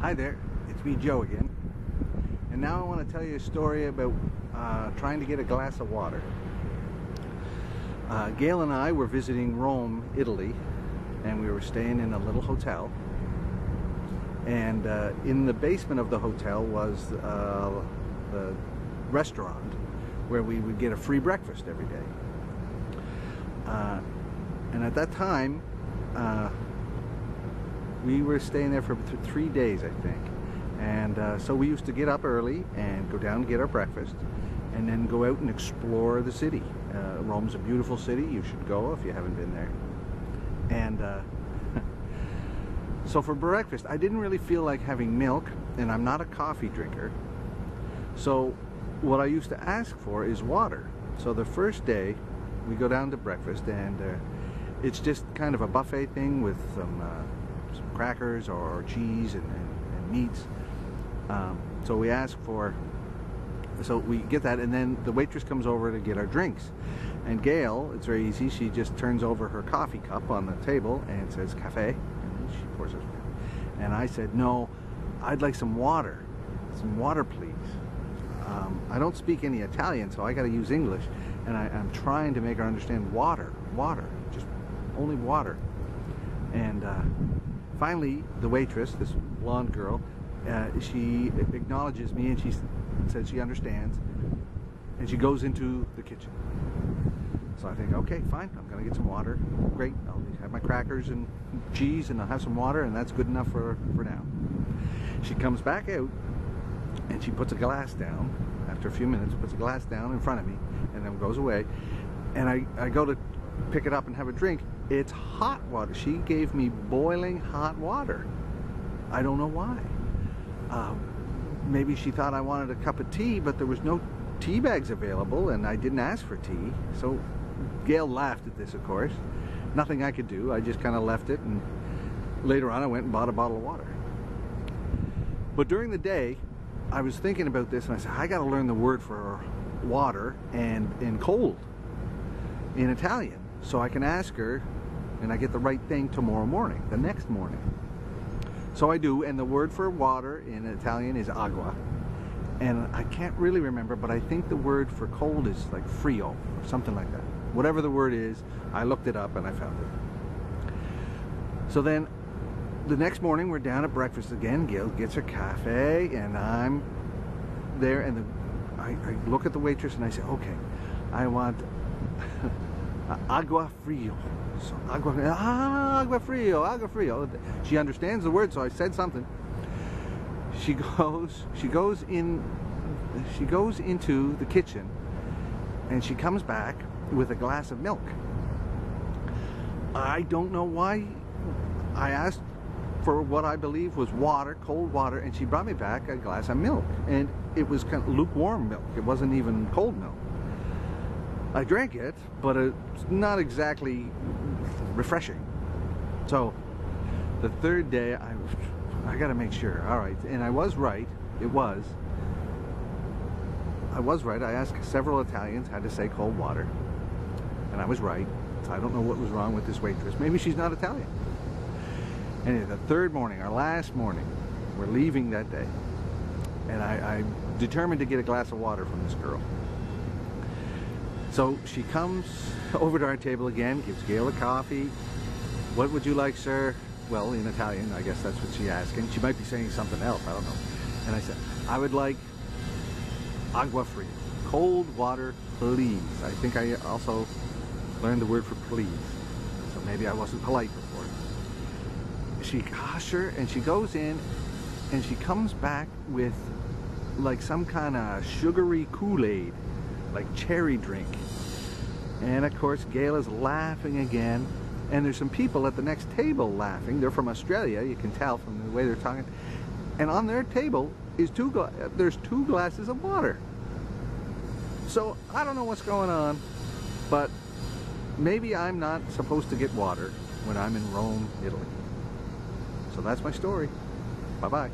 Hi there, it's me, Joe, again. And now I want to tell you a story about trying to get a glass of water. Gail and I were visiting Rome, Italy, and we were staying in a little hotel. And in the basement of the hotel was the restaurant where we would get a free breakfast every day. And at that time, we were staying there for 3 days, I think. And so we used to get up early and go down to get our breakfast and then go out and explore the city. Rome's a beautiful city. You should go if you haven't been there. And so for breakfast, I didn't really feel like having milk, and I'm not a coffee drinker. So what I used to ask for is water. So the first day, we go down to breakfast, and it's just kind of a buffet thing with some crackers or cheese and meats. So we ask for, so we get that, and then the waitress comes over to get our drinks. And Gail, it's very easy, she just turns over her coffee cup on the table and says cafe, and she pours us. And I said, no, I'd like some water please. I don't speak any Italian, so I got to use English, and I'm trying to make her understand water, just only water. And finally, the waitress, this blonde girl, she acknowledges me, and she says she understands, and she goes into the kitchen. So I think, okay, fine, I'm gonna get some water. Great, I'll have my crackers and cheese, and I'll have some water, and that's good enough for now. She comes back out, and she puts a glass down. After a few minutes, puts a glass down in front of me, and then goes away. And I go to pick it up and have a drink. It's hot water. She gave me boiling hot water. I don't know why. Maybe she thought I wanted a cup of tea, but there was no tea bags available, and I didn't ask for tea. So Gail laughed at this, of course. Nothing I could do. I just kind of left it, and later on I went and bought a bottle of water. But during the day, I was thinking about this, and I said, I got to learn the word for water and cold in Italian, so I can ask her, and I get the right thing tomorrow morning, the next morning. So I do, and the word for water in Italian is agua. And I can't really remember, but I think the word for cold is like frio, or something like that. Whatever the word is, I looked it up and I found it. So then, the next morning we're down at breakfast again. Gail gets her cafe, and I'm there, and I look at the waitress and I say, okay, I want agua frio. So agua frio. She understands the word, so I said something. She goes into the kitchen, and she comes back with a glass of milk. I don't know why. I asked for what I believe was water, cold water, and she brought me back a glass of milk, and it was kind of lukewarm milk. It wasn't even cold milk. I drank it, but it's not exactly refreshing. So the third day, I got to make sure. All right, and I was right. I was right. I asked several Italians how to say cold water, and I was right. So I don't know what was wrong with this waitress. Maybe she's not Italian. Anyway, the third morning, our last morning, we're leaving that day, and I determined to get a glass of water from this girl. So she comes over to our table again, gives Gail a coffee. What would you like, sir? Well, in Italian, I guess that's what she's asking. She might be saying something else, I don't know. And I said, I would like agua fria, cold water, please. I think I also learned the word for please, so maybe I wasn't polite before. She gosh her, and she goes in, and she comes back with like some kind of sugary Kool-Aid, like cherry drink. And of course Gail is laughing again, and there's some people at the next table laughing. They're from Australia, you can tell from the way they're talking. And on their table is there's two glasses of water. So I don't know what's going on, but maybe I'm not supposed to get water when I'm in Rome, Italy. So that's my story. Bye-bye.